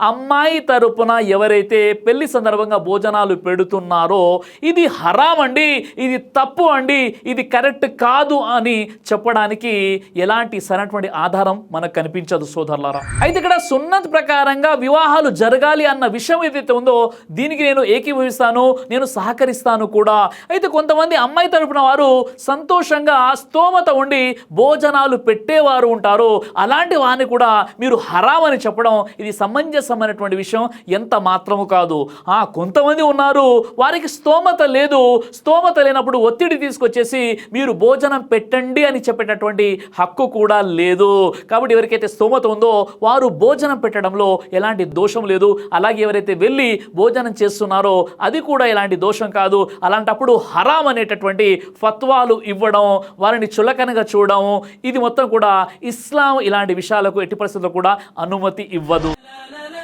అమ్మాయి తరపున ఎవరైతే పెళ్లి సందర్భంగా భోజనాలు పెడుతున్నారో ఇది హరాం అండి, ఇది తప్పు అండి, ఇది కరెక్ట్ కాదు అని చెప్పడానికి ఎలాంటి సరైనటువంటి ఆధారం మనకు కనిపించదు సోదరులారా. అయితే ఇక్కడ సున్నత్ ప్రకారంగా వివాహాలు జరగాలి అన్న విషయం ఏదైతే ఉందో దీనికి నేను ఏకీభవిస్తాను, నేను సహకరిస్తాను కూడా. అయితే కొంతమంది అమ్మాయి తరపున వారు సంతోషంగా స్తోమత ఉండి భోజనాలు పెట్టేవారు ఉంటారు. అలాంటి వారిని కూడా మీరు హరాం అని చెప్పడం ఇది సమంజసమైనటువంటి విషయం ఎంత మాత్రము కాదు. కొంతమంది ఉన్నారు వారికి స్తోమత లేదు, స్తోమత లేనప్పుడు ఒత్తిడి తీసుకొచ్చేసి మీరు భోజనం పెట్టండి అని చెప్పేటటువంటి హక్కు కూడా లేదు. కాబట్టి ఎవరికైతే స్తోమత ఉందో వారు భోజనం పెట్టడంలో ఎలాంటి దోషం లేదు. అలాగే ఎవరైతే వెళ్ళి భోజనం చేస్తున్నారో అది కూడా ఎలాంటి దోషం కాదు. అలాంటప్పుడు హరాం అనేటటువంటి ఫత్వాలు ఇవ్వడం, వారిని చులకనగా చూడడం, ఇది మొత్తం కూడా ఇస్లాం ఇలాంటి విషయాలకు ఎట్టి పరిస్థితుల్లో కూడా అనుమతి ఇవ్వదు.